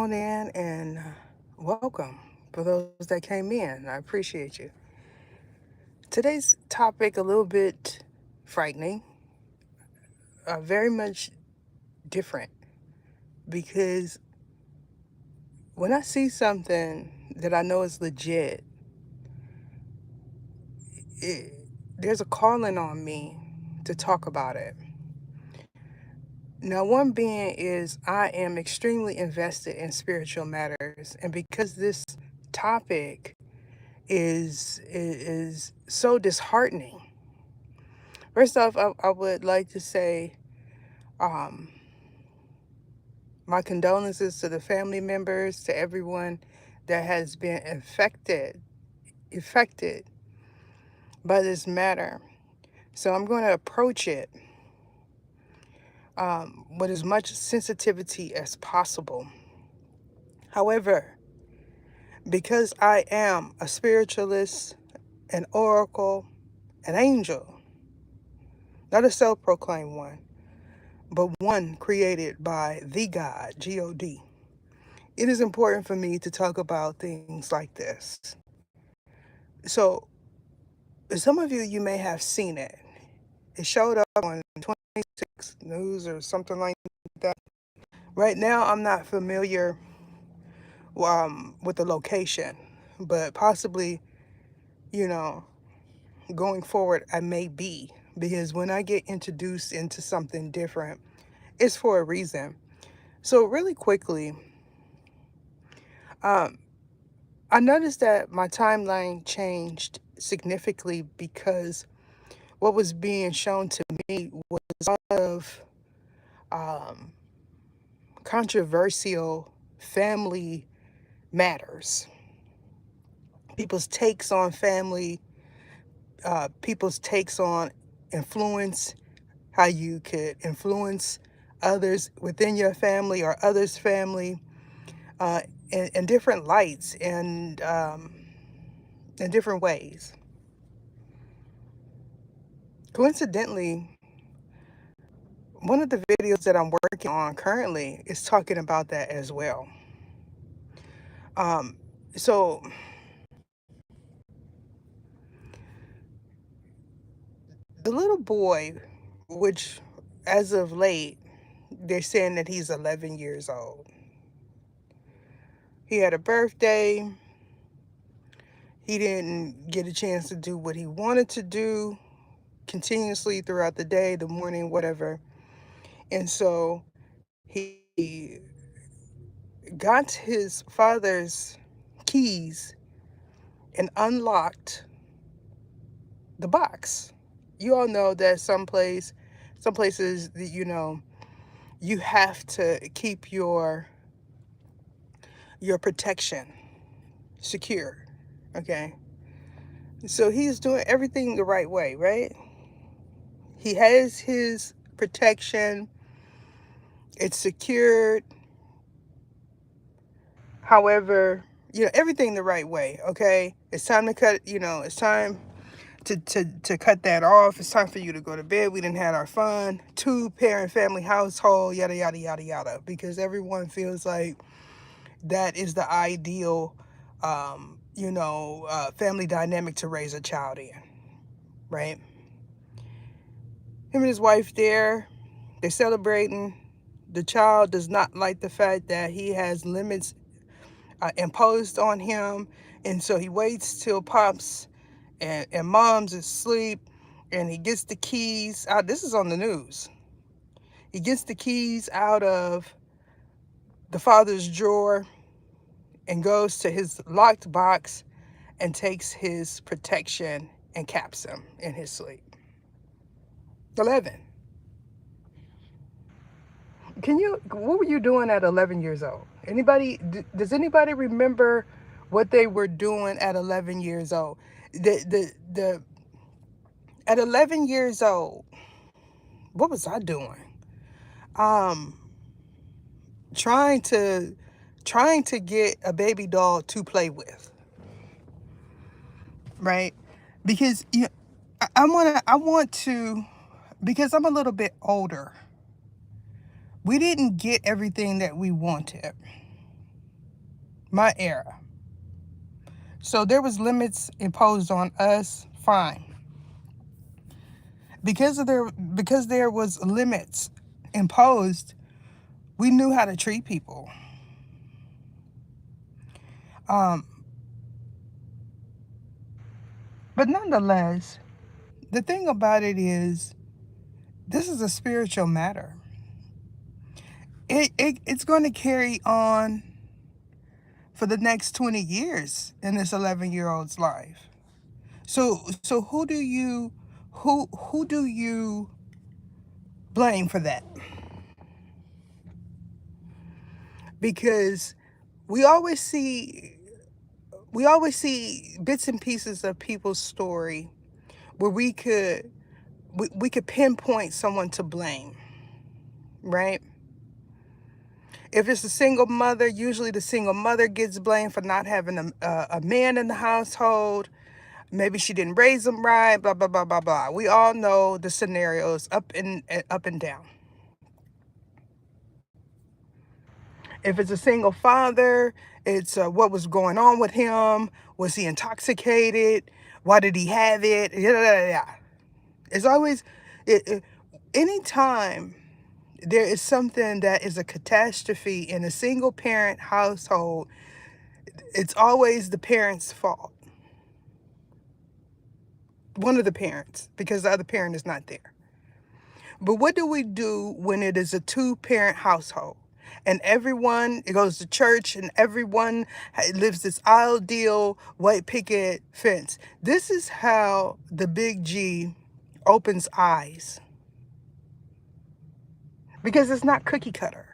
on in and welcome for those that came in. I appreciate you. Today's topic a little bit frightening, very much different because when I see something that I know is legit, it, there's a calling on me to talk about it. Now, one being is I am extremely invested in spiritual matters, and because this topic is so disheartening. First off, I would like to say um, my condolences to the family members, to everyone that has been affected by this matter. So I'm going to approach it with as much sensitivity as possible. However, because I am a spiritualist, an oracle, an angel, not a self-proclaimed one, but one created by the God, G-O-D. It is important for me to talk about things like this. So, some of you may have seen it. It showed up on 26 News or something like that. Right now, I'm not familiar with the location, but possibly, you know, going forward, I may be. Because when I get introduced into something different, it's for a reason. So, really quickly, um, I noticed that my timeline changed significantly because what was being shown to me was a lot of um, controversial family matters. People's takes on family, people's takes on influence, how you could influence others within your family or others' family uh, in different lights and in different ways. Coincidentally, one of the videos that I'm working on currently is talking about that as well. Um, so the little boy, which as of late, they're saying that he's 11 years old. He had a birthday. He didn't get a chance to do what he wanted to do continuously throughout the day, the morning, whatever. And so he got his father's keys and unlocked the box. You all know that some places, you have to keep your protection secure. Okay, so he's doing everything the right way, right? He has his protection. It's secured. However, everything the right way. Okay, it's time to cut. It's time to cut that off. It's time for you to go to bed. We didn't have our fun. Two parent family household, yada yada yada yada. Because everyone feels like that is the ideal, family dynamic to raise a child in, right? Him and his wife there, they're celebrating. The child does not like the fact that he has limits imposed on him, and so he waits till pops and mom's asleep, and he gets the keys out. This is on the news. He gets the keys out of the father's drawer and goes to his locked box and takes his protection and caps him in his sleep. 11. What were you doing at 11 years old? Does anybody remember what they were doing at 11 years old? The At 11 years old, what was I doing? Um, trying to trying to get a baby doll to play with, right? Because I want to, because I'm a little bit older. We didn't get everything that we wanted. my era. So there was limits imposed on us, fine. Because there was limits imposed, we knew how to treat people. Um, but nonetheless, the thing about it is, this is a spiritual matter. It's going to carry on for the next 20 years in this 11-year-old's life. So who do you blame for that? Because we always see bits and pieces of people's story where we could pinpoint someone to blame, right? If it's a single mother, usually the single mother gets blamed for not having a man in the household. Maybe she didn't raise them right, blah, blah, blah, blah, blah. We all know the scenarios up and down. If it's a single father, it's what was going on with him. Was he intoxicated? Why did he have it? Yeah, yeah, yeah, yeah. It's always, anytime there is something that is a catastrophe in a single parent household, it's always the parent's fault. One of the parents, because the other parent is not there. But what do we do when it is a two-parent household? And everyone goes to church and everyone lives this ideal white picket fence. This is how the big G opens eyes. Because it's not cookie cutter.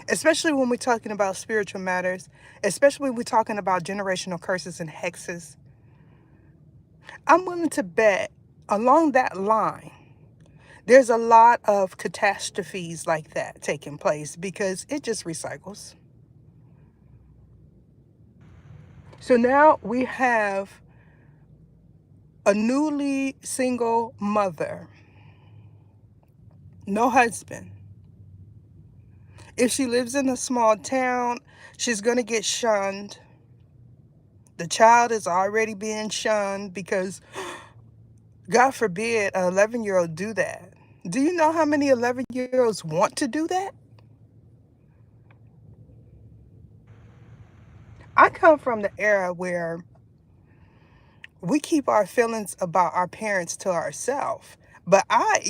Especially when we're talking about spiritual matters. Especially when we're talking about generational curses and hexes. I'm willing to bet along that line, there's a lot of catastrophes like that taking place because it just recycles. So now we have a newly single mother, no husband. If she lives in a small town, she's going to get shunned. The child is already being shunned because, God forbid, an 11-year-old do that. Do you know how many 11-year-olds want to do that? I come from the era where we keep our feelings about our parents to ourselves. But I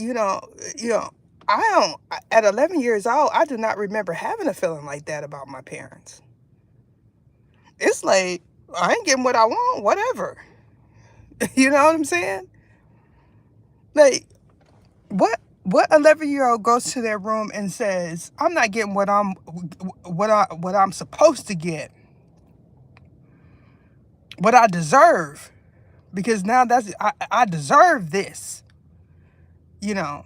don't, at 11 years old, I do not remember having a feeling like that about my parents. It's like, I ain't getting what I want, whatever. You know what I'm saying? Like, what 11-year-old goes to their room and says, I'm not getting what I'm supposed to get, what I deserve, because now I deserve this. You know,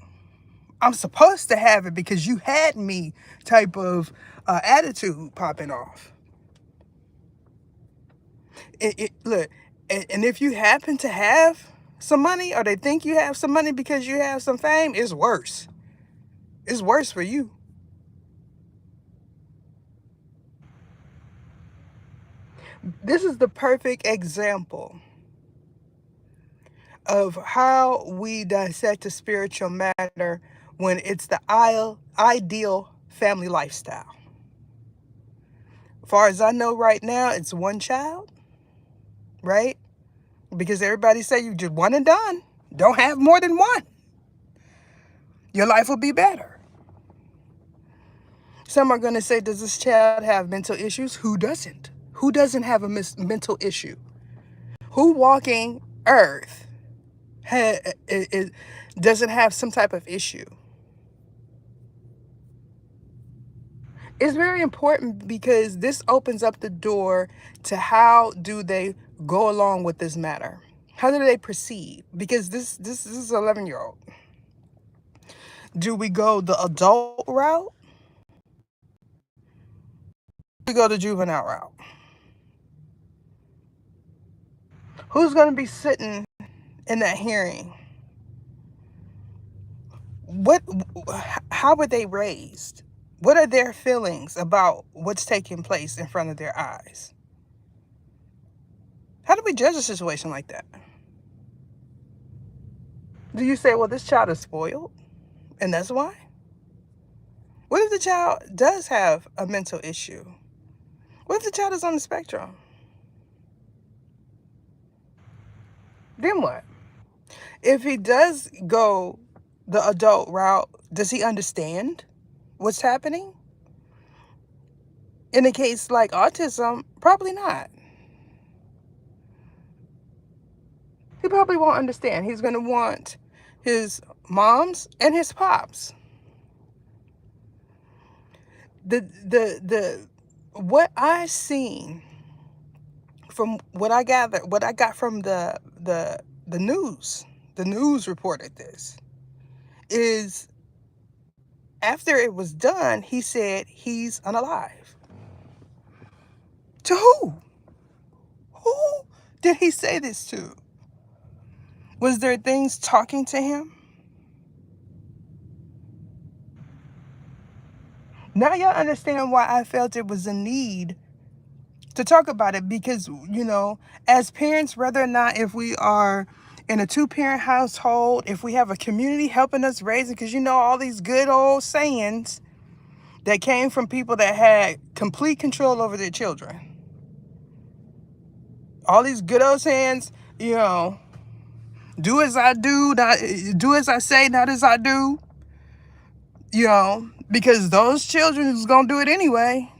I'm supposed to have it because you had me type of attitude popping off. Look, and if you happen to have some money or they think you have some money because you have some fame, it's worse. It's worse for you. This is the perfect example of how we dissect a spiritual matter when it's the ideal family lifestyle. As far as I know right now, it's one child, right? Because everybody say you just one and done. Don't have more than one. Your life will be better. Some are going to say, does this child have mental issues? Who doesn't? Who doesn't have a mental issue? Who walking earth doesn't have some type of issue? It's very important because this opens up the door to how do they go along with this matter? How do they proceed? Because this is an 11-year-old. Do we go the adult route? We go the juvenile route. Who's going to be sitting in that hearing? How were they raised? What are their feelings about what's taking place in front of their eyes? How do we judge a situation like that? Do you say, well, this child is spoiled and that's why? What if the child does have a mental issue? What if the child is on the spectrum? Then what? If he does go the adult route, does he understand what's happening? In a case like autism, probably not. He probably won't understand. He's going to want his moms and his pops. The what I seen from what I gathered, what I got from the news reported this, is after it was done, he said he's unalive. To who? Who did he say this to? Was there things talking to him? Now y'all understand why I felt it was a need to talk about it, because, as parents, whether or not if we are in a two-parent household, if we have a community helping us raise it, because all these good old sayings that came from people that had complete control over their children. All these good old sayings, do as I do, not do as I say, not as I do. Because those children is gonna do it anyway.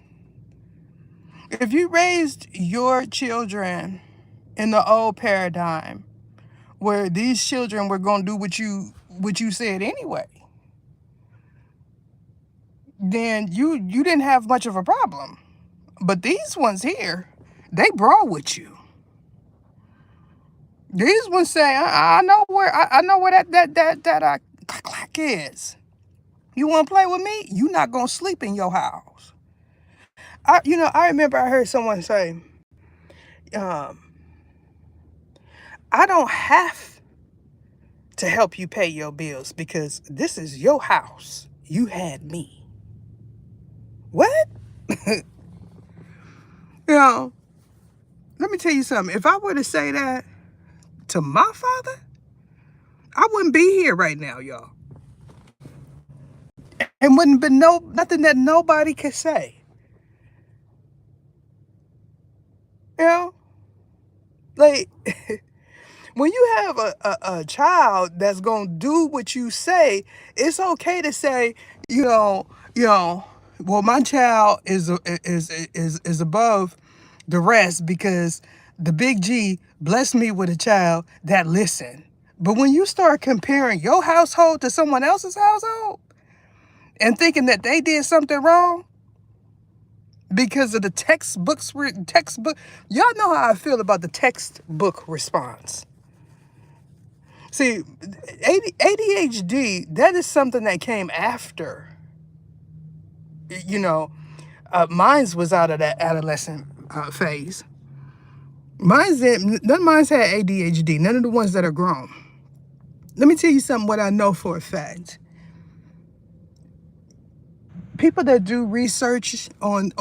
If you raised your children in the old paradigm where these children were gonna do what you said anyway, then you didn't have much of a problem. But these ones here, they brawl with you. These ones say, I know where that clack is. You want to play with me? You not gonna sleep in your house. I remember I heard someone say, I don't have to help you pay your bills because this is your house. You had me. What? Let me tell you something. If I were to say that to my father, I wouldn't be here right now, y'all. And wouldn't be nothing that nobody could say. Like, when you have a child that's gonna do what you say, it's okay to say, well, my child is above the rest because the big G blessed me with a child that listened. But when you start comparing your household to someone else's household and thinking that they did something wrong because of the textbook, y'all know how I feel about the textbook response. See, ADHD, that is something that came after, mine was out of that adolescent phase. None of mine had ADHD, none of the ones that are grown. Let me tell you something, what I know for a fact. People that do research on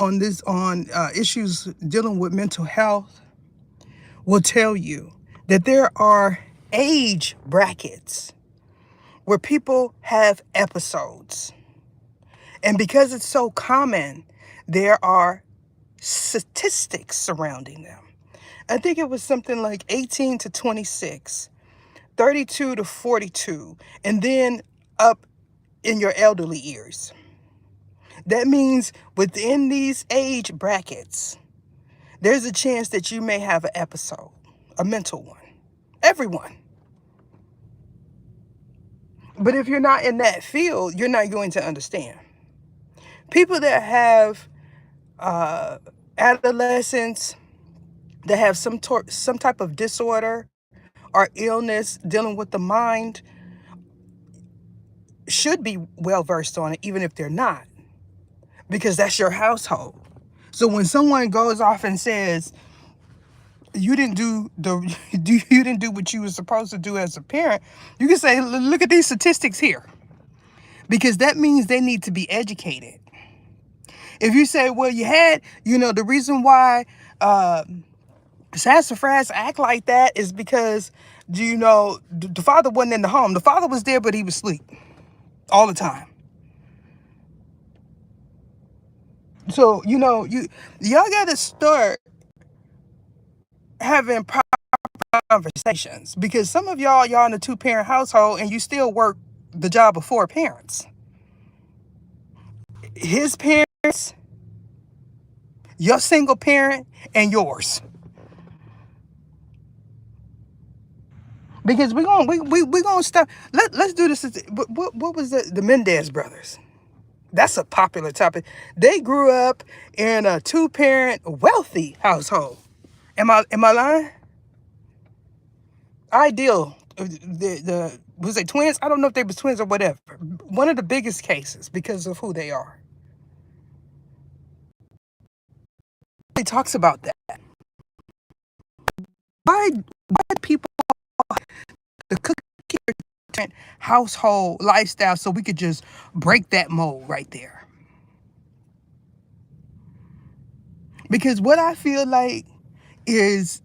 issues dealing with mental health will tell you that there are age brackets where people have episodes. And because it's so common, there are statistics surrounding them. I think it was something like 18 to 26, 32 to 42, and then up in your elderly years. That means within these age brackets, there's a chance that you may have an episode, a mental one. Everyone. But if you're not in that field, you're not going to understand. People that have adolescents that have some type of disorder or illness dealing with the mind should be well versed on it, even if they're not, because that's your household. So when someone goes off and says you didn't do what you were supposed to do as a parent, you can say, look at these statistics here, because that means they need to be educated. If you say, well, you had, the reason why sassafras act like that is because, the father wasn't in the home. The father was there, but he was asleep all the time. So, y'all got to start having proper conversations, because some of y'all in a two-parent household and you still work the job of four parents. His parents, your single parent, and yours. Because we gonna stop. Let's do this. What was the Mendez brothers? That's a popular topic. They grew up in a two-parent wealthy household. Am I lying? Ideal. The was they twins? I don't know if they were twins or whatever. One of the biggest cases because of who they are. He talks about that. Why people the cookie household lifestyle so we could just break that mold right there. Because what I feel like is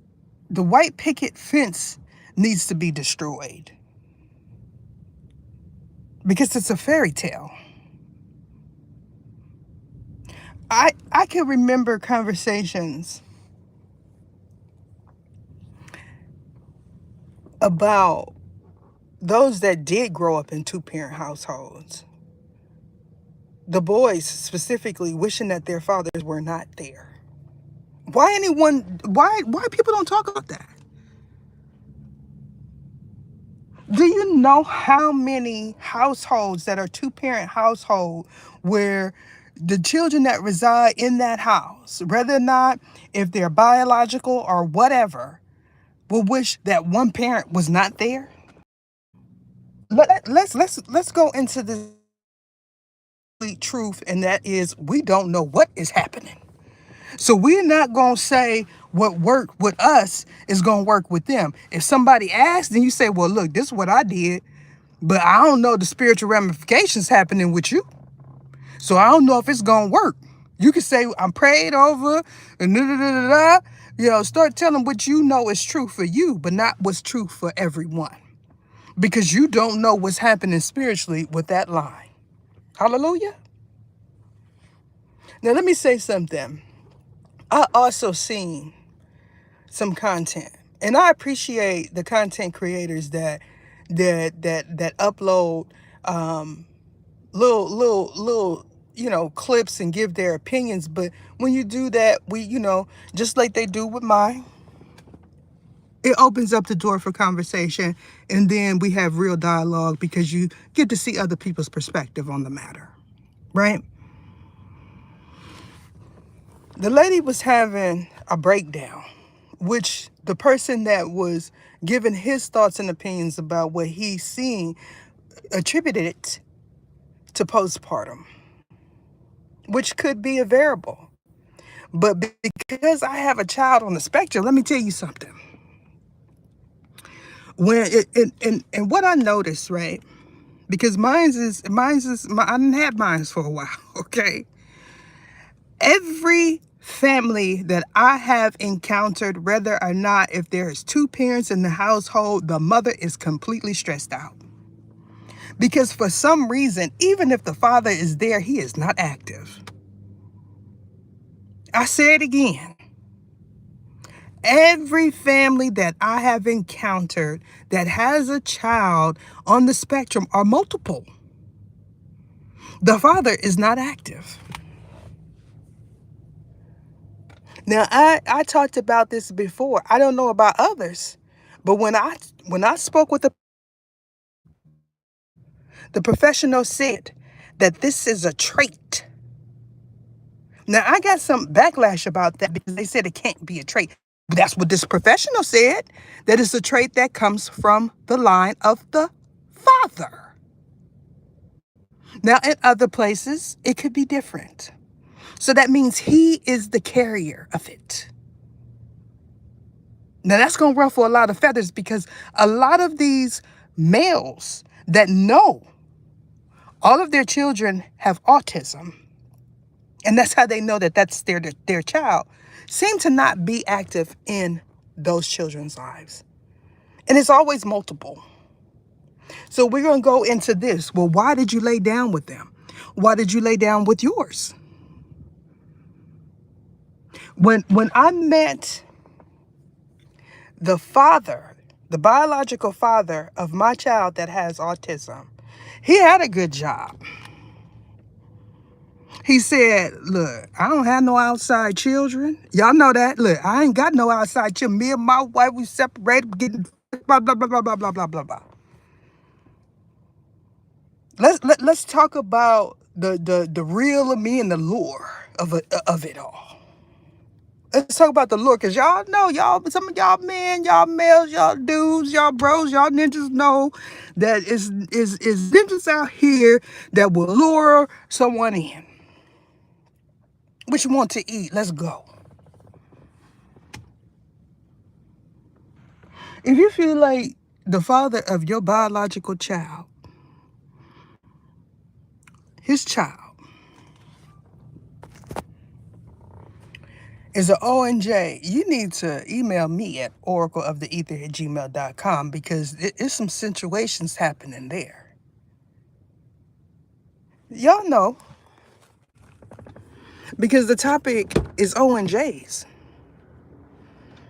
the white picket fence needs to be destroyed. Because it's a fairy tale. I can remember conversations about those that did grow up in two-parent households. The boys specifically wishing that their fathers were not there. Why people don't talk about that? Do you know how many households that are two-parent household where the children that reside in that house, whether or not if they're biological or whatever, will wish that one parent was not there? Let's go into the truth, and that is we don't know what is happening. So we're not going to say what worked with us is going to work with them. If somebody asks, then you say, well, look, this is what I did, but I don't know the spiritual ramifications happening with you. So I don't know if it's going to work. You can say, I'm prayed over, and start telling what you know is true for you, but not what's true for everyone. Because you don't know what's happening spiritually with that line. Hallelujah. Now, let me say something. I also seen some content, and I appreciate the content creators that upload little clips and give their opinions. But when you do that, we just like they do with mine, it opens up the door for conversation, and then we have real dialogue because you get to see other people's perspective on the matter, right? The lady was having a breakdown, which the person that was giving his thoughts and opinions about what he's seeing attributed it to postpartum, which could be a variable. But because I have a child on the spectrum, let me tell you something. And what I noticed, right? Because I didn't have mine's for a while, okay? Every family that I have encountered, whether or not if there's two parents in the household, the mother is completely stressed out. Because for some reason, even if the father is there, he is not active. I say it again. Every family that I have encountered that has a child on the spectrum or multiple, the father is not active. Now, I talked about this before. I don't know about others, but when I spoke with the professional said that this is a trait. Now, I got some backlash about that because they said it can't be a trait. But that's what this professional said, that it's a trait that comes from the line of the father. Now, in other places, it could be different. So that means he is the carrier of it. Now, that's going to ruffle a lot of feathers because a lot of these males that know all of their children have autism, And that's how they know that that's their child, seem to not be active in those children's lives. And it's always multiple. So we're going to go into this. Well, why did you lay down with them? Why did you lay down with yours? When I met the father, the biological father of my child that has autism, he had a good job. He said, look, I don't have no outside children. Y'all know that. Look, I ain't got no outside children. Me and my wife, we separated, getting blah, blah, blah, blah, blah, blah, blah, blah, blah. Let's talk about the real of me and the lure of it all. Let's talk about the lure, because y'all know, some of y'all men, y'all males, y'all dudes, y'all bros, y'all ninjas know that is ninjas out here that will lure someone in. What you want to eat? Let's go. If you feel like the father of your biological child, his child, is an ONJ, you need to email me at oracleoftheether@gmail.com, because it's some situations happening there. Y'all know, because the topic is ONJs.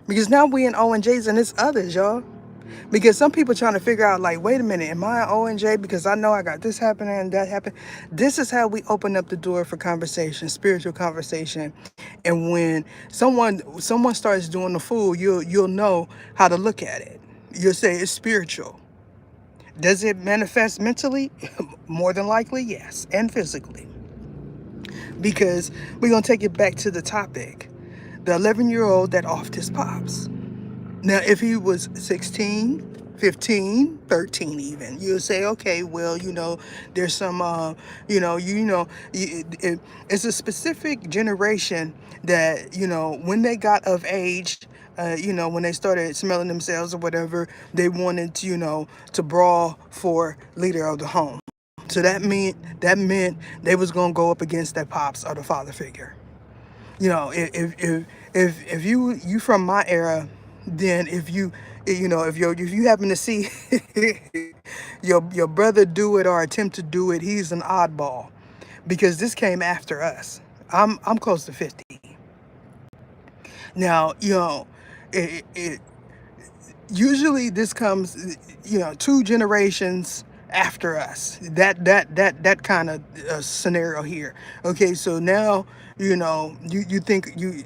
Because now we in ONJs and it's others, y'all. Because some people trying to figure out, like, wait a minute, am I an ONJ? Because I know I got this happening and that happened. This is how we open up the door for conversation, spiritual conversation. And when someone starts doing the fool, you'll know how to look at it. You'll say it's spiritual. Does it manifest mentally? More than likely, yes. And physically. Because we're going to take it back to the topic. The 11-year-old that offed his pops. Now, if he was 16, 15, 13 even, you'll say, okay, well, there's some, it's a specific generation that, when they got of age, when they started smelling themselves or whatever, they wanted, to brawl for leader of the home. So that meant they was going to go up against their pops or the father figure. If you from my era, then if you happen to see your brother do it or attempt to do it, he's an oddball, because this came after us. I'm close to 50 now. Usually this comes 2 generations after us, that kind of scenario here. Okay, so now you think you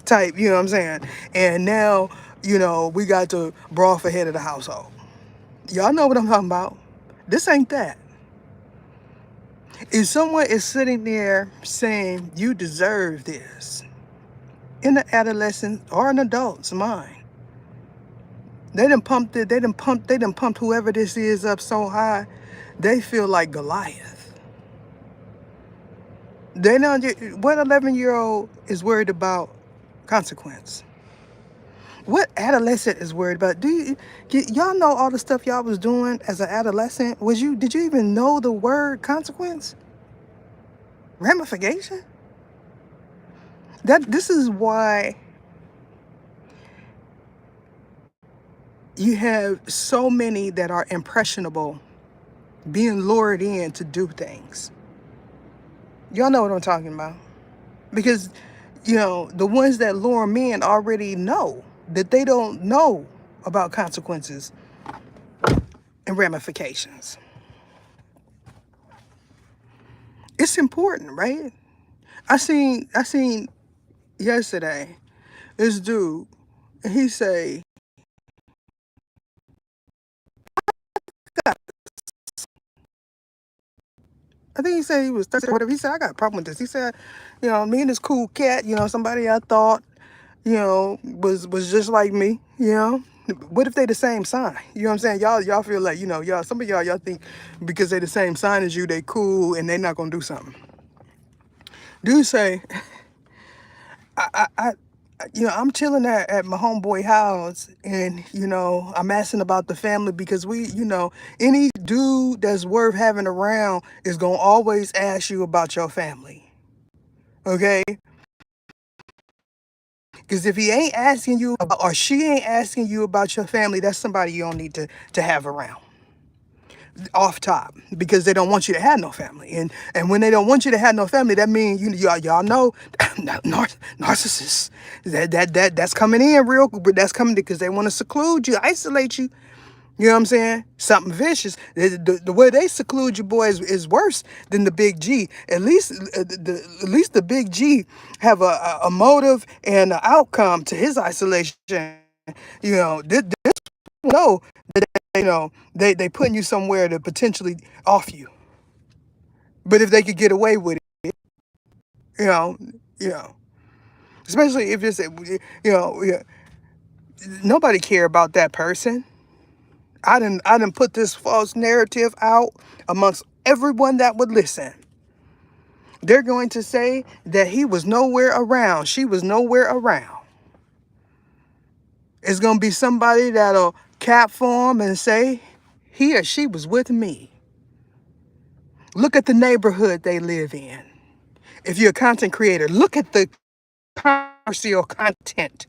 type, you know what I'm saying? And now, we got to brawl for head of the household. Y'all know what I'm talking about. This ain't that. If someone is sitting there saying you deserve this in an adolescent or an adult's mind, they done pumped whoever this is up so high, they feel like Goliath. They know what 11-year-old is worried about consequence. What adolescent is worried about? Y'all know all the stuff y'all was doing as an adolescent? Did you even know the word consequence? Ramification? This is why you have so many that are impressionable being lured in to do things. Y'all know what I'm talking about. Because, the ones that lure men already know that they don't know about consequences and ramifications. It's important, right? I seen yesterday this dude, and he say, I think he said he was 30 or whatever. He said, I got a problem with this. He said, me and this cool cat, somebody I thought, was just like me, What if they the same sign? You know what I'm saying? Y'all feel like, some of y'all think because they the same sign as you, they cool and they not gonna do something. Dude say, I'm chilling at my homeboy house, and I'm asking about the family because any dude that's worth having around is gonna always ask you about your family. Okay? Because if he ain't asking you about, or she ain't asking you about your family, that's somebody you don't need to have around. Off top, because they don't want you to have no family, and when they don't want you to have no family, that means y'all know narcissists that's coming in real, but that's coming because they want to seclude you, isolate you. You know what I'm saying? Something vicious. The way they seclude you, boy, is worse than the big G. At least the big G have a motive and an outcome to his isolation. This know that they putting you somewhere to potentially off you. But if they could get away with it, you know, you know, especially if it's yeah, nobody care about that person. I didn't put this false narrative out amongst everyone that would listen. They're going to say that he was nowhere around. She was nowhere around. It's going to be somebody that'll cap for him and say he or she was with me. Look at the neighborhood they live in. If you're a content creator, look at the commercial content.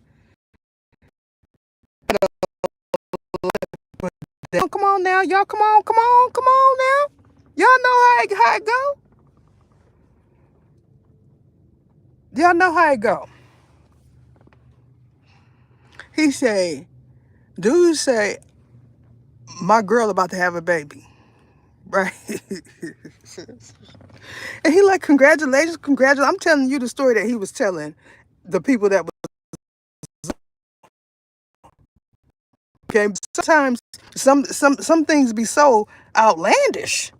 Come on now, y'all. Come on now. Y'all know how it go. Y'all know how it go. He say, dude say, my girl about to have a baby, right? And he like, congratulations. I'm telling you the story that he was telling the people that was okay. Sometimes some things be so outlandish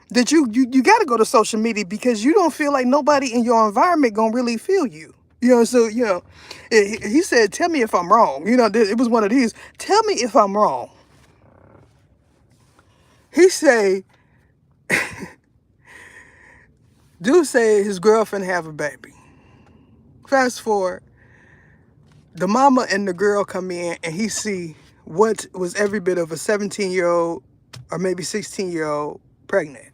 that you got to go to social media because you don't feel like nobody in your environment gonna really feel you. So he said, "Tell me if I'm wrong." It was one of these. Tell me if I'm wrong. He say, dude say his girlfriend have a baby. Fast forward, the mama and the girl come in and he see what was every bit of a 17-year-old or maybe 16-year-old pregnant.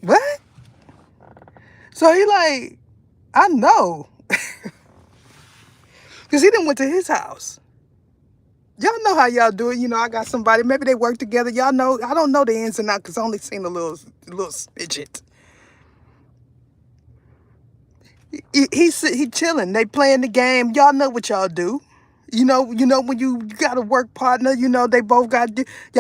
What? So he like, I know. Because he done went to his house. Y'all know how y'all do it. I got somebody, maybe they work together. Y'all know, I don't know the ins and outs because I only seen a little smidget. He chilling. They playing the game. Y'all know what y'all do. When you got a work partner, y'all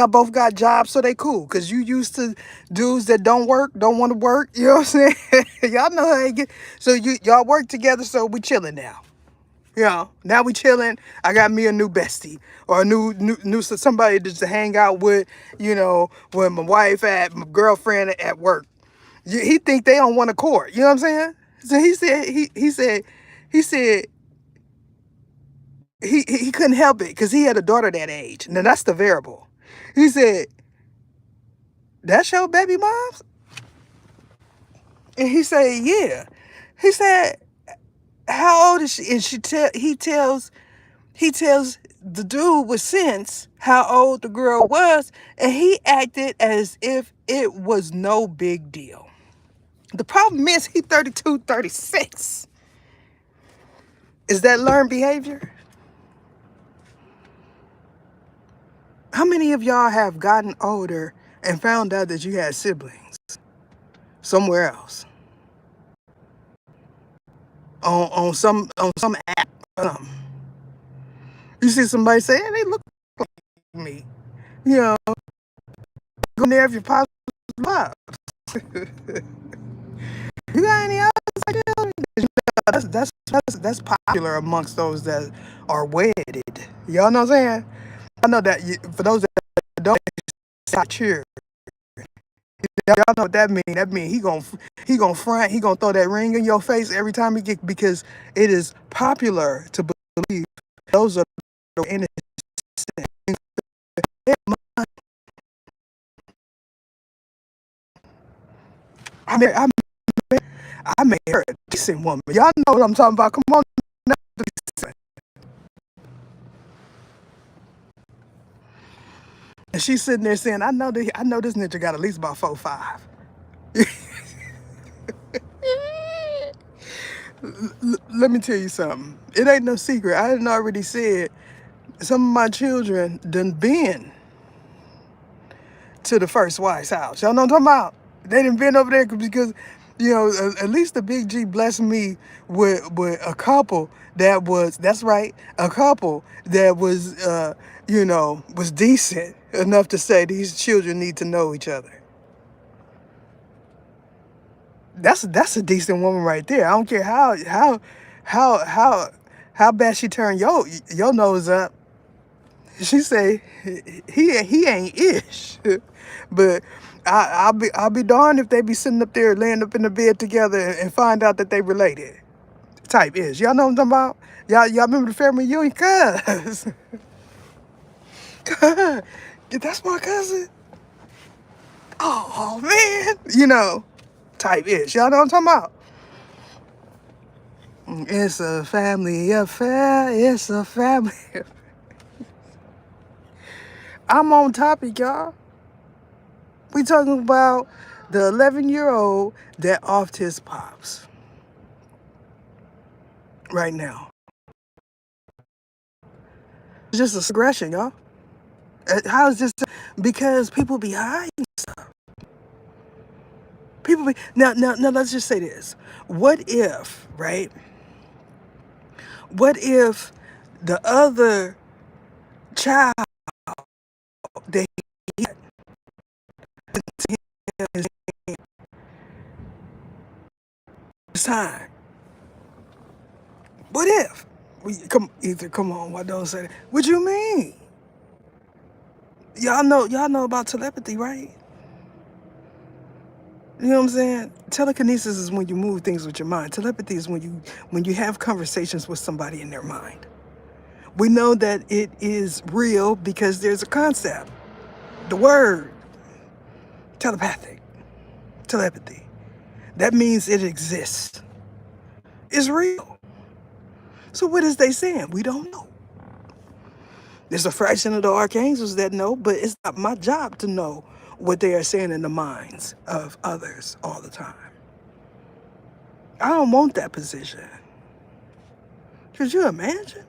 both got jobs, so they cool. Cause you used to dudes that don't want to work. You know what I'm saying? Y'all know how it get. So y'all work together, so we chilling now. Now we chilling. I got me a new bestie or a new somebody just to hang out with. When my wife my girlfriend at work. He think they on one accord. You know what I'm saying? So he said he couldn't help it because he had a daughter that age. Now that's the variable. He said, "That's your baby mom's?" And he said, "Yeah." He said, "How old is she?" And he tells the dude with sense how old the girl was, and he acted as if it was no big deal. The problem is he 32, 36. Is that learned behavior? How many of y'all have gotten older and found out that you had siblings somewhere else on some app? You see somebody say, "Hey, they look like me." You know, go there if you're positive love. You got any others like that? That's popular amongst those that are wedded. Y'all know what I'm saying? I know that for those that don't, it's not true. Y'all know what that mean. That mean he gonna front. He gonna throw that ring in your face every time he get, because it is popular to believe those are the innocent. I I made her a decent woman. Y'all know what I'm talking about. Come on. And she's sitting there saying, I know this ninja got at least about 4 or 5. Let me tell you something. It ain't no secret. I done already said some of my children done been to the first wife's house. Y'all know what I'm talking about? They done been over there because, at least the Big G blessed me with a couple that was, that's right, a couple that was, was decent enough to say these children need to know each other. That's a decent woman right there. I don't care how bad she turned your nose up. She say he ain't ish, but I'll be darned if they be sitting up there laying up in the bed together and find out that they related. Type ish. Y'all know what I'm talking about? Y'all remember the family reunion? Cuz that's my cousin. Oh man, type ish. Y'all know what I'm talking about? It's a family affair. It's a family. I'm on topic, y'all. We talking about the 11-year-old that offed his pops right now. It's just a aggression, y'all. How is this? Because people be hiding stuff. People be now. Let's just say this. What if, right? What if the other child that he had his time? What if? Come on, why don't say that? What you mean? Y'all know about telepathy, right? You know what I'm saying? Telekinesis is when you move things with your mind. Telepathy is when you have conversations with somebody in their mind. We know that it is real because there's a concept. The word telepathy. That means it exists. It's real. So what is they saying? We don't know. There's a fraction of the archangels that know, but it's not my job to know what they are saying in the minds of others all the time. I don't want that position. Could you imagine?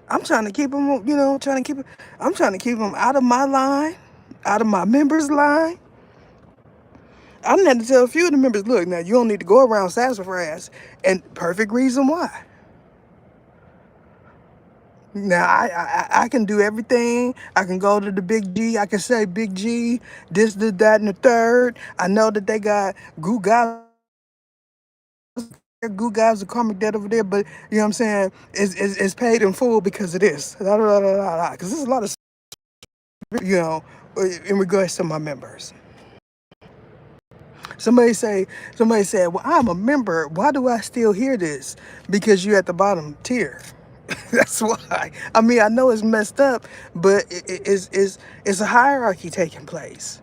I'm trying to keep them, I'm trying to keep them out of my line, out of my members' line. I done had to tell a few of the members, look, now you don't need to go around sassafras, and perfect reason why. Now I can do everything. I can go to the Big G. I can say Big G, this, that, and the third. I know that they got goo guys are karmic debt over there, but you know what I'm saying? It's paid in full because of this. Because there's a lot of, in regards to my members. Somebody said, well, I'm a member. Why do I still hear this? Because you're at the bottom tier. That's why. I mean, I know it's messed up, but it's a hierarchy taking place.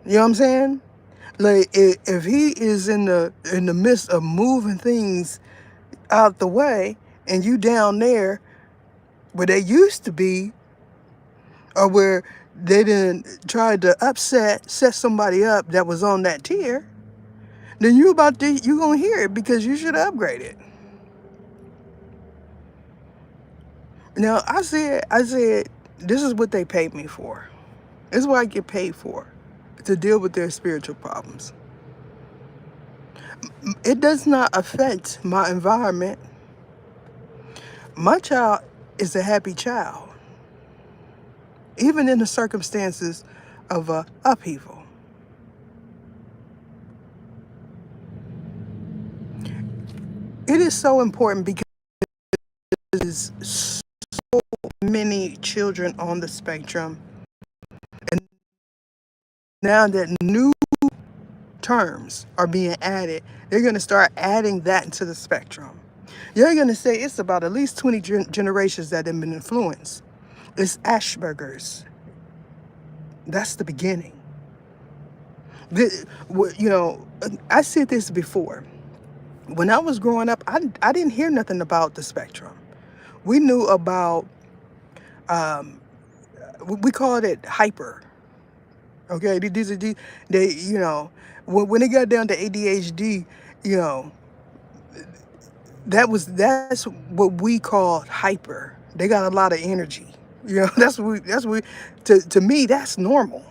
You know what I'm saying? Like if he is in the midst of moving things out the way, and you down there where they used to be, or where they didn't try to set somebody up that was on that tier, then you gonna hear it because you should upgrade it. Now I said, this is what they paid me for. This is what I get paid for, to deal with their spiritual problems. It does not affect my environment. My child is a happy child, even in the circumstances of upheaval. It is so important because there's so many children on the spectrum, and now that new terms are being added, they're going to start adding that into the spectrum. You're going to say it's about at least 20 generations that have been influenced. It's Asperger's. That's the beginning. You know, I said this before. When I was growing up, I didn't hear nothing about the spectrum. We knew about, we called it hyper. Okay, these are they, you know, when it got down to ADHD, you know, that's what we called hyper. They got a lot of energy. You know, to me that's normal.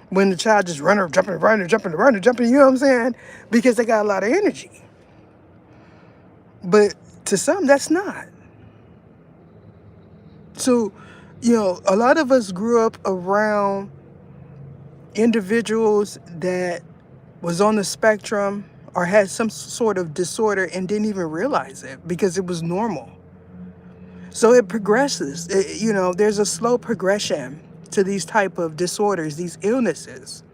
When the child just running, jumping, running, jumping, running, jumping, you know what I'm saying? Because they got a lot of energy. But to some, that's not. So, you know, a lot of us grew up around individuals that was on the spectrum or had some sort of disorder and didn't even realize it because it was normal. So it progresses. You know, there's a slow progression to these type of disorders, these illnesses.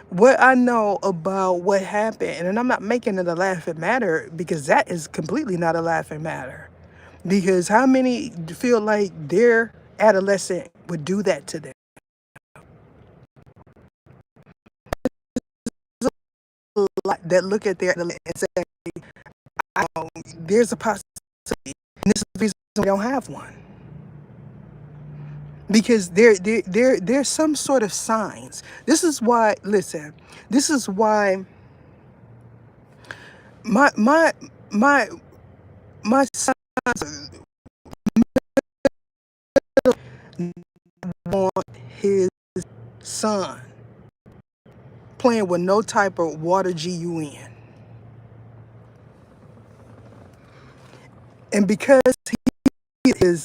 What I know about what happened, and I'm not making it a laughing matter because that is completely not a laughing matter. Because how many feel like their adolescent would do that to them? Like that look at their adolescent and say, there's a possibility, and this is the reason we don't have one. Because there's some sort of signs. This is why, listen, this is why my my my my son want his son playing with no type of water GUN. And because he is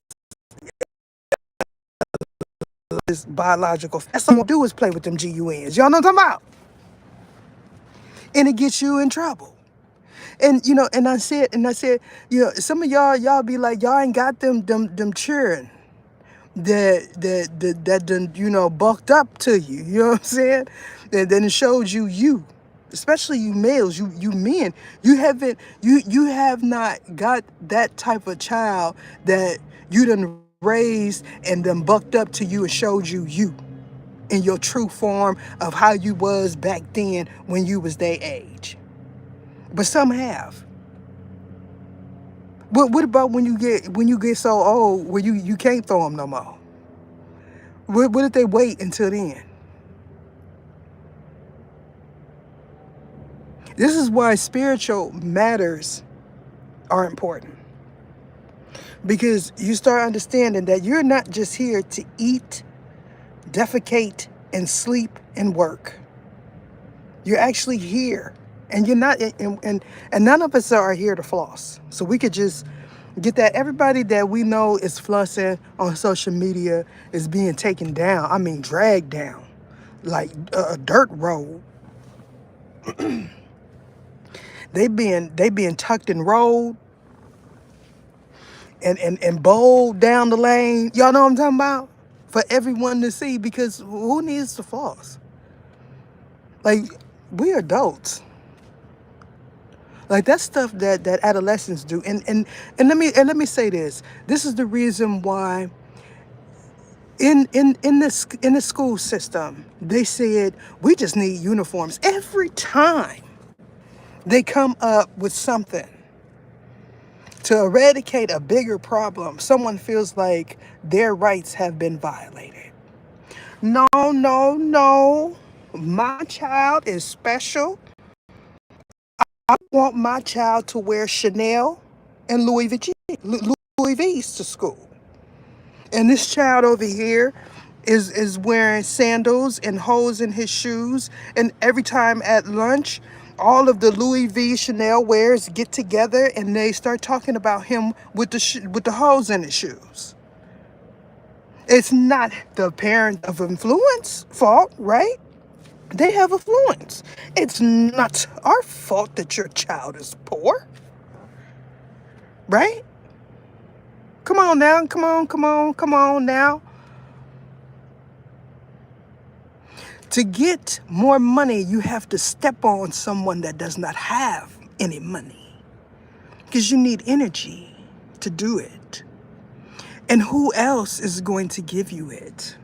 his biological, that's all I'm gonna do is play with them GUNs. Y'all know what I'm talking about? And it gets you in trouble. And you know, and I said, you know, some of y'all be like, y'all ain't got them children that done, you know, bulked up to you. You know what I'm saying? And then it showed you, especially you males, you men, you have not got that type of child that you done raised and then bucked up to you and showed you in your true form of how you was back then when you was their age. But some have. What about when you get so old where you can't throw them no more? What if they wait until then? This is why spiritual matters are important. Because you start understanding that you're not just here to eat, defecate, and sleep and work. You're actually here. And you're not, and none of us are here to floss. So we could just get that. Everybody that we know is flossing on social media is being taken down. I mean, dragged down like a dirt road. They being tucked and rolled and bowled down the lane. Y'all know what I'm talking about? For everyone to see, because who needs to floss? Like, we adults. Like, that's stuff that adolescents do. And let me say this. This is the reason why in the school system, they said we just need uniforms. Every time they come up with something to eradicate a bigger problem, someone feels like their rights have been violated. No, no, no. My child is special. I want my child to wear Chanel and Louis V's to school. And this child over here is wearing sandals and holes in his shoes. And every time at lunch, all of the Louis V Chanel wearers get together and they start talking about him with the holes in his shoes. It's not the parent of influence fault, right? They have influence. It's not our fault that your child is poor, right? Come on now, come on now. To get more money, you have to step on someone that does not have any money because you need energy to do it. And who else is going to give you it?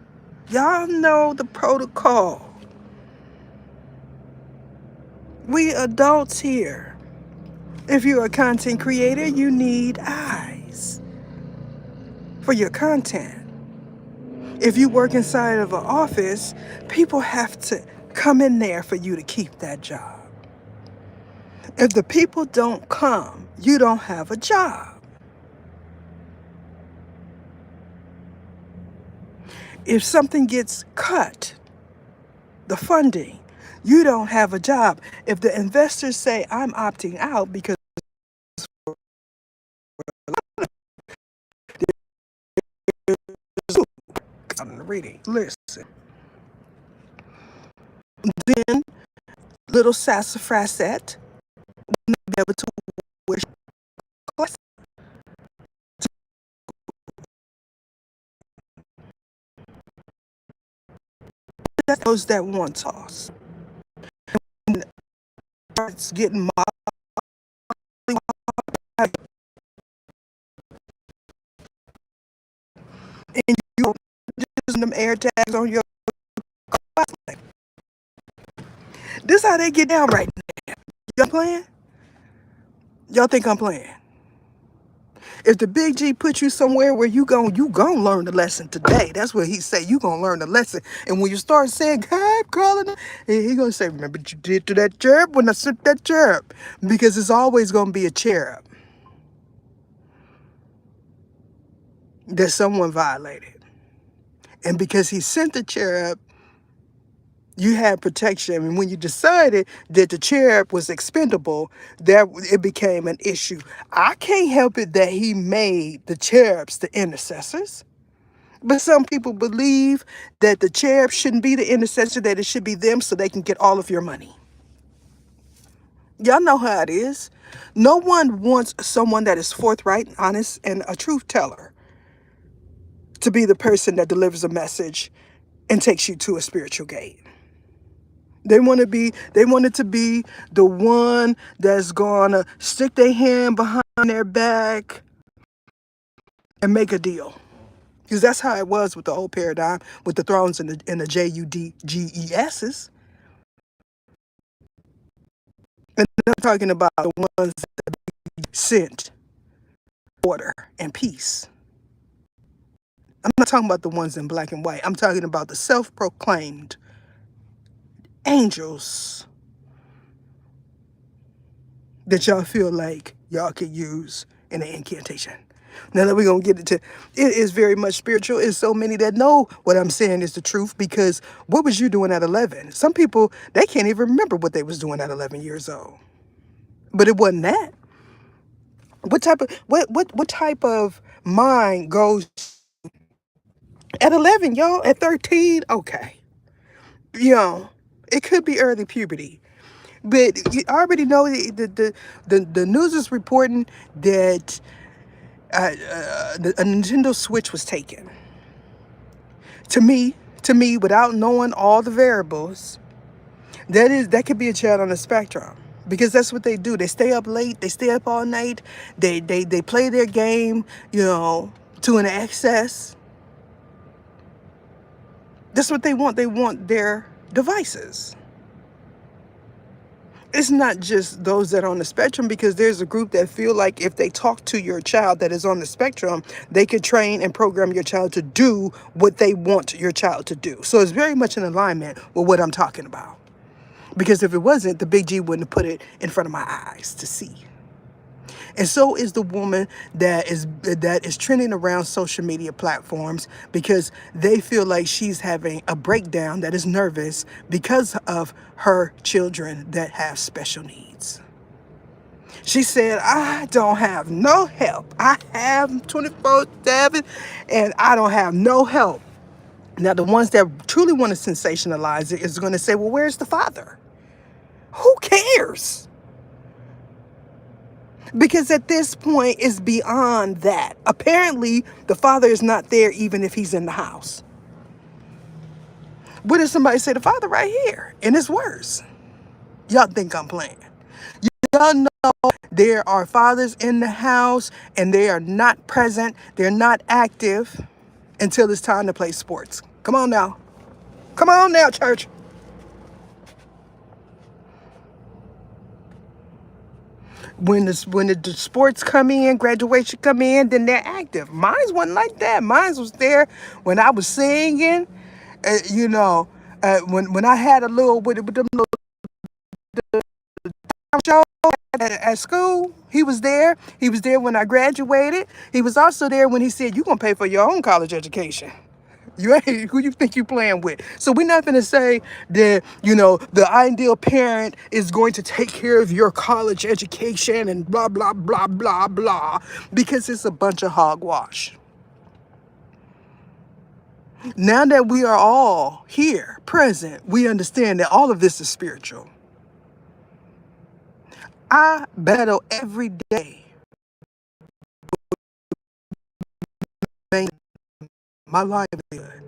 Y'all know the protocol. We adults here. If you're a content creator, you need eyes for your content. If you work inside of an office, people have to come in there for you to keep that job. If the people don't come, you don't have a job. If something gets cut, the funding, you don't have a job. If the investors say, I'm opting out because I'm reading, listen, then little sassafrasette will be able to wish class. Those that want toss. And it's getting and you're using them air tags on your class. This how they get down right now. Y'all playing? Y'all think I'm playing? If the big G put you somewhere where you gon' learn the lesson today. That's what he say. You gonna learn the lesson. And when you start saying, God calling him, he gonna say, remember what you did to that cherub when I sent that cherub? Because it's always gonna be a cherub that someone violated. And because he sent the cherub, you had protection. And when you decided that the cherub was expendable, that it became an issue. I can't help it that he made the cherubs the intercessors. But some people believe that the cherub shouldn't be the intercessor, that it should be them so they can get all of your money. Y'all know how it is. No one wants someone that is forthright, honest, and a truth teller to be the person that delivers a message and takes you to a spiritual gate. They want it to be the one that's gonna stick their hand behind their back and make a deal. Because that's how it was with the old paradigm, with the thrones and the JUDGESs. And I'm talking about the ones that sent order and peace. I'm not talking about the ones in black and white. I'm talking about the self-proclaimed angels that y'all feel like y'all could use in an incantation. Now that we're going to get into, it is very much spiritual. It's so many that know what I'm saying is the truth, because what was you doing at 11? Some people, they can't even remember what they was doing at 11 years old. But it wasn't that. What type of mind goes at 11, y'all? At 13? Okay. You know, it could be early puberty. But you already know the news is reporting that a Nintendo Switch was taken. To me, without knowing all the variables, that could be a child on the spectrum, because that's what they do. They stay up late. They stay up all night. They play their game, to an excess. That's what they want. They want their devices. It's not just those that are on the spectrum, because there's a group that feel like if they talk to your child that is on the spectrum, they could train and program your child to do what they want your child to do. So it's very much in alignment with what I'm talking about. Because if it wasn't, the big G wouldn't have put it in front of my eyes to see. And so is the woman that is trending around social media platforms, because they feel like she's having a breakdown, that is nervous because of her children that have special needs. She said, I don't have no help. I have 24/7 and I don't have no help. Now, the ones that truly want to sensationalize it is going to say, well, where's the father? Who cares? Because at this point, it's beyond that. Apparently, the father is not there even if he's in the house. What if somebody say the father right here? And it's worse. Y'all think I'm playing. Y'all know there are fathers in the house and they are not present. They're not active until it's time to play sports. Come on now. Come on now, church. when the sports come in, graduation come in, then they're active. Mine wasn't like that. Mine was there when I was singing, you know, when I had a little with them little show at school. He was there. He was there when I graduated. He was also there when he said, "You gonna pay for your own college education." You ain't who you think you playing with. So we're not gonna say that, the ideal parent is going to take care of your college education and blah blah blah blah blah, because it's a bunch of hogwash. Now that we are all here present, we understand that all of this is spiritual. I battle every day to make my livelihood.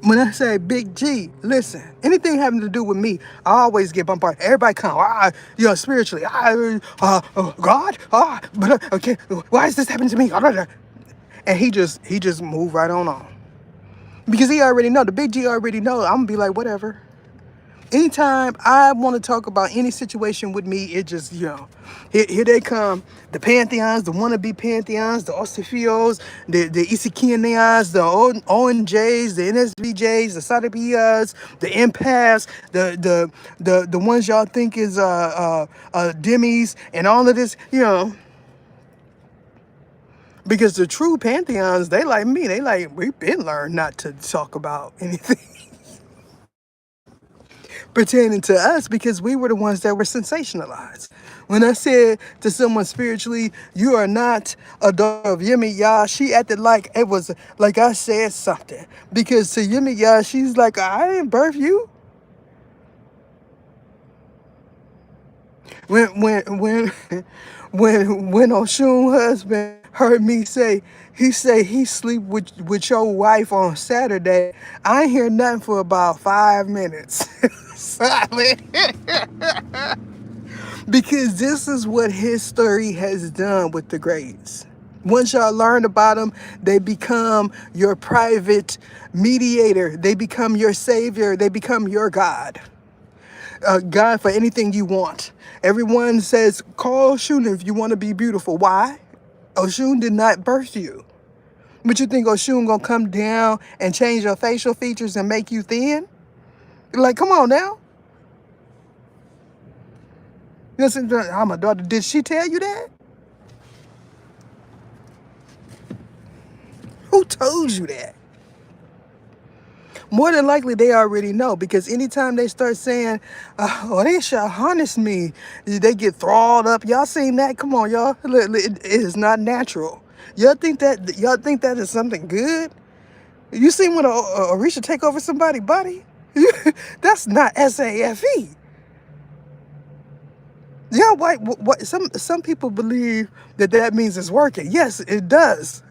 When I say Big G, listen, anything having to do with me, I always get bombarded. Everybody come, spiritually, God, but okay, why is this happening to me? And he just moved right on. Because he already know, the Big G already know, I'm gonna be like, whatever. Anytime I want to talk about any situation with me, it just, here they come. The Pantheons, the wannabe Pantheons, the Osifios, the Isikianians, the ONJs, the NSBJs, the Sadapias, the Empaths, the ones y'all think is Demis, and all of this, because the true Pantheons, they like me. They like, we've been learned not to talk about anything pertaining to us, because we were the ones that were sensationalized. When I said to someone spiritually, "You are not a daughter of Yemi Yah," she acted like it was like I said something. Because to Yemi Yah, she's like, "I didn't birth you." When when Oshun husband heard me say, he sleep with your wife on Saturday, I ain't hear nothing for about 5 minutes. Silent. Because this is what history has done with the greats. Once y'all learn about them, they become your private mediator. They become your savior. They become your God. God for anything you want. Everyone says, call Oshun if you want to be beautiful. Why? Oshun did not birth you. But you think Oshun gonna come down and change your facial features and make you thin? Like, come on now. Listen, I'm a daughter. Did she tell you that? Who told you that? More than likely, they already know, because anytime they start saying, they shall harness me, they get thralled up. Y'all seen that? Come on, y'all. It is not natural. Y'all think that is something good? You seen when a Orisha take over somebody's body? That's not SAFE. Yeah, what some people believe that means it's working. Yes, it does.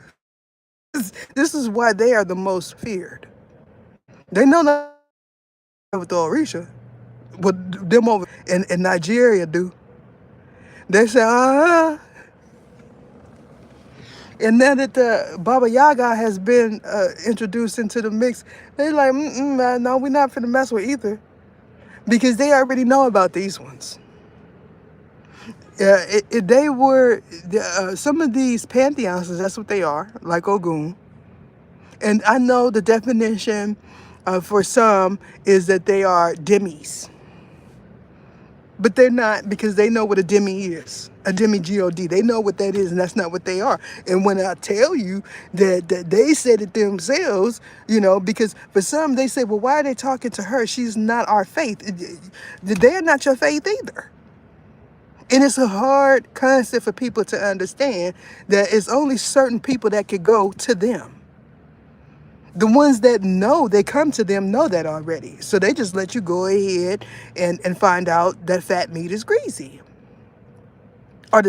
This is why they are the most feared. They know not with the Orisha. What them over in Nigeria do. They say, and now that the Baba Yaga has been introduced into the mix, they like, man, no, we're not finna mess with either. Because they already know about these ones. They were, some of these pantheons, that's what they are, like Ogun. And I know the definition for some is that they are demis. But they're not, because they know what a demi is. A demi-God. They know what that is, and that's not what they are. And when I tell you that they said it themselves, because for some, they say, well, why are they talking to her? She's not our faith. They're not your faith either. And it's a hard concept for people to understand that it's only certain people that could go to them. The ones that know, they come to them, know that already. So they just let you go ahead and find out that fat meat is greasy. Are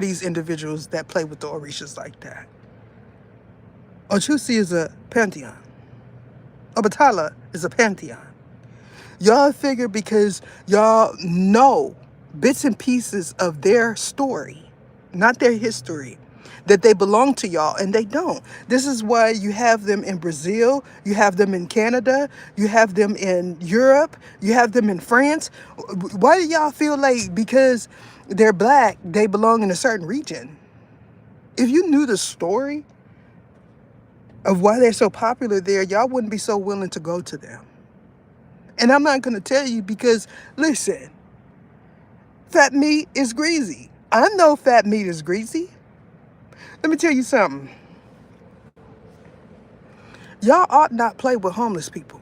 these individuals that play with the Orishas like that? Ochusi is a pantheon. Obatala is a pantheon. Y'all figure because y'all know bits and pieces of their story, not their history, that they belong to y'all, and they don't. This is why you have them in Brazil, you have them in Canada, you have them in Europe, you have them in France. Why do y'all feel like because they're black, they belong in a certain region? If you knew the story of why they're so popular there, y'all wouldn't be so willing to go to them. And I'm not going to tell you because, listen, fat meat is greasy. I know fat meat is greasy. Let me tell you something. Y'all ought not play with homeless people,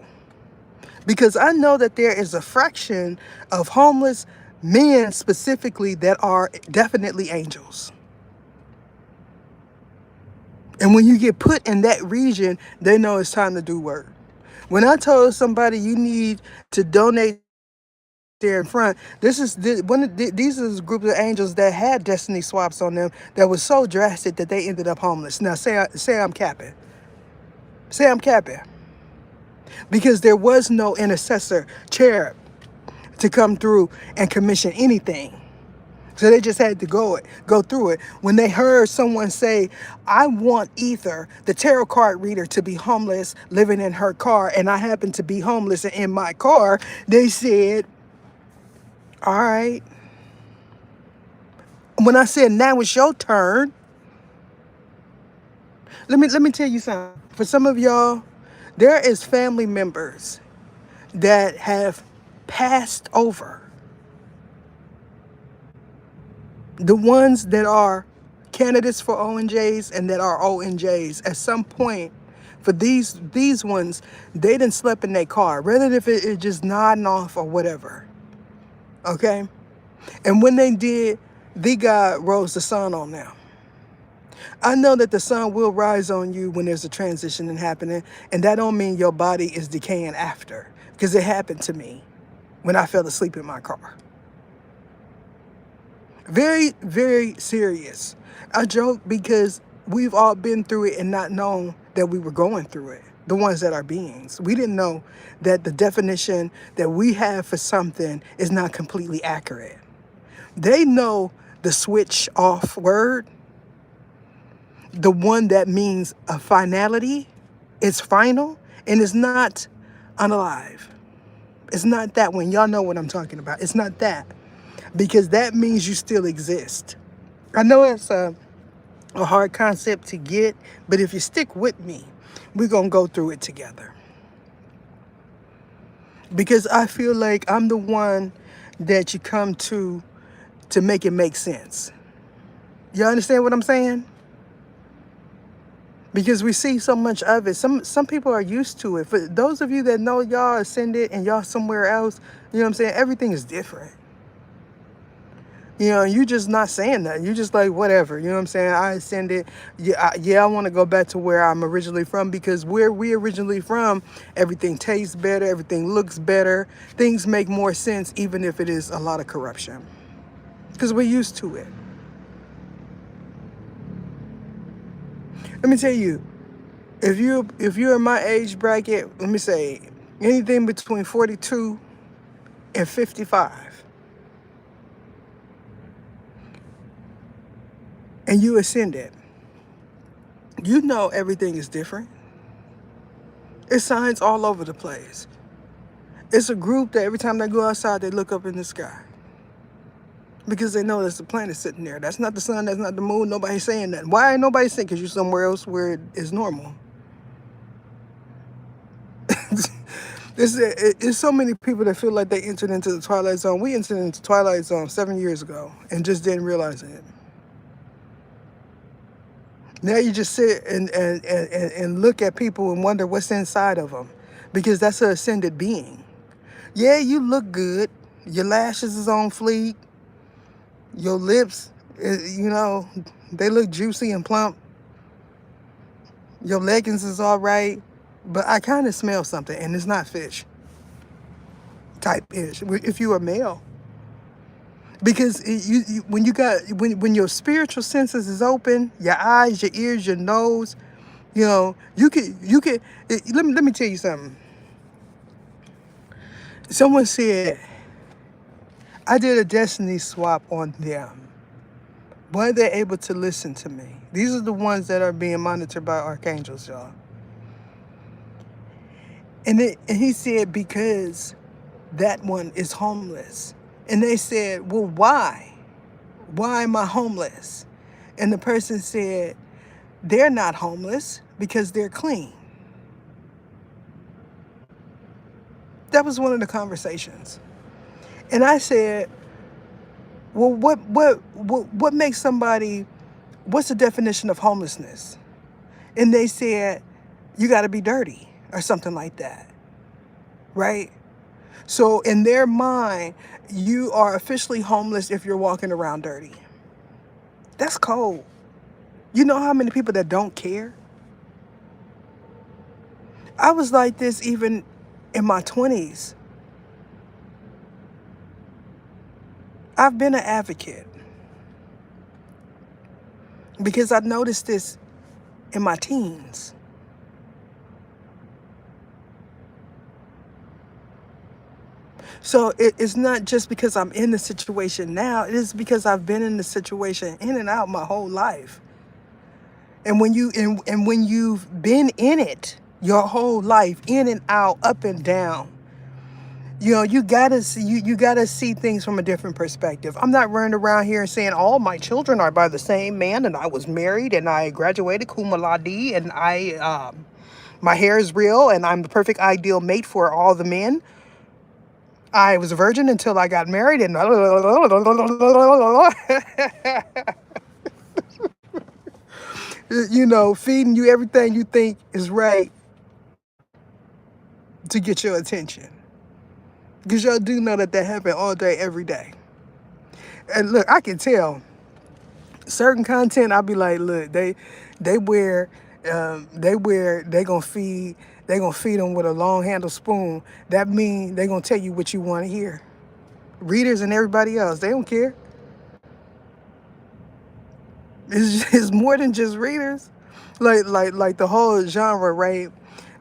because I know that there is a fraction of homeless men specifically that are definitely angels. And when you get put in that region, they know it's time to do work. When I told somebody you need to donate there in front, this is these are the group of angels that had destiny swaps on them that was so drastic that they ended up homeless. Now say I'm capping. Say I'm capping. Because there was no intercessor cherub to come through and commission anything. So they just had to go through it. When they heard someone say, I want Ether, the tarot card reader, to be homeless, living in her car, and I happen to be homeless and in my car, they said, all right. When I said, now it's your turn, let me tell you something. For some of y'all, there is family members that have passed over. The ones that are candidates for ONJs and that are ONJs, at some point, for these ones, they didn't sleep in their car, rather if it just nodding off or whatever. Okay? And when they did, the God rose the sun on them. I know that the sun will rise on you when there's a transition happening, and that don't mean your body is decaying after, because it happened to me when I fell asleep in my car. Very, very serious. I joke because we've all been through it and not known that we were going through it. The ones that are beings. We didn't know that the definition that we have for something is not completely accurate. They know the switch off word, the one that means a finality. It's final and it's not unalive. It's not that one. Y'all know what I'm talking about. It's not that. Because that means you still exist. I know it's a hard concept to get, but if you stick with me, we're going to go through it together. Because I feel like I'm the one that you come to make it make sense. You understand what I'm saying? Because we see so much of it. Some people are used to it. For those of you that know y'all ascended and y'all somewhere else, you know what I'm saying? Everything is different. You know, you just not saying that. You just like, whatever. You know what I'm saying? I ascended. Yeah, I want to go back to where I'm originally from, because where we originally from, everything tastes better. Everything looks better. Things make more sense, even if it is a lot of corruption. Because we're used to it. Let me tell you, if you're in my age bracket, let me say anything between 42 and 55, and you ascended, you know everything is different. It's signs all over the place. It's a group that every time they go outside, they look up in the sky. Because they know there's a planet sitting there. That's not the sun, that's not the moon. Nobody's saying that. Why ain't nobody saying? Because you're somewhere else where it is normal. There's so many people that feel like they entered into the Twilight Zone. We entered into Twilight Zone 7 years ago and just didn't realize it. Now you just sit and look at people and wonder what's inside of them, because that's an ascended being. Yeah, you look good. Your lashes is on fleek. Your lips, you know, they look juicy and plump. Your leggings is all right. But I kind of smell something, and it's not fish type ish. If you're a male, because when your spiritual senses is open, your eyes, your ears, your nose, you know, you could. Let me tell you something. Someone said I did a destiny swap on them. Why are they able to listen to me? These are the ones that are being monitored by archangels, y'all. And he said, because that one is homeless. And they said, well, why? Why am I homeless? And the person said, they're not homeless because they're clean. That was one of the conversations. And I said, well, what makes somebody, what's the definition of homelessness? And they said, you got to be dirty or something like that, right? So in their mind, you are officially homeless if you're walking around dirty. That's cold. You know how many people that don't care? I was like this even in my 20s. I've been an advocate because I noticed this in my teens. So it's not just because I'm in the situation now, it is because I've been in the situation in and out my whole life. And when you've been in it your whole life, in and out, up and down, you gotta see you gotta see things from a different perspective. I'm not running around here saying all my children are by the same man, and I was married, and I graduated cum laude, and my hair is real, and I'm the perfect ideal mate for all the men. I was a virgin until I got married, and feeding you everything you think is right to get your attention. Because y'all do know that happened all day, every day. And look, I can tell certain content. I'll be like, look, they wear, they gonna feed them with a long handle spoon. That mean they gonna tell you what you want to hear. Readers and everybody else, they don't care. It's more than just readers. Like the whole genre, right,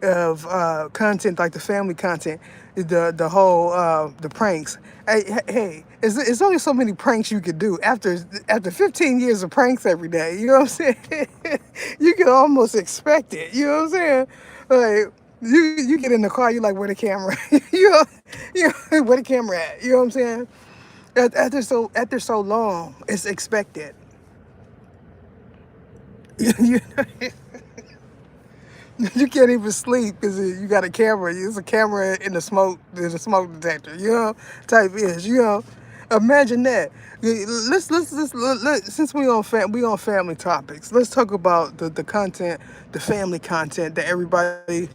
of content, like the family content, the whole the pranks. Hey, it's only so many pranks you could do after 15 years of pranks every day. You know what I'm saying? You can almost expect it. You know what I'm saying? Like you get in the car, you like, where the camera? Where the camera at? You know what I'm saying? After so long, it's expected. you, you can't even sleep because you got a camera. There's a camera in the smoke. There's a smoke detector. Type is. Imagine that. Since we on family topics, let's talk about the content, the family content that everybody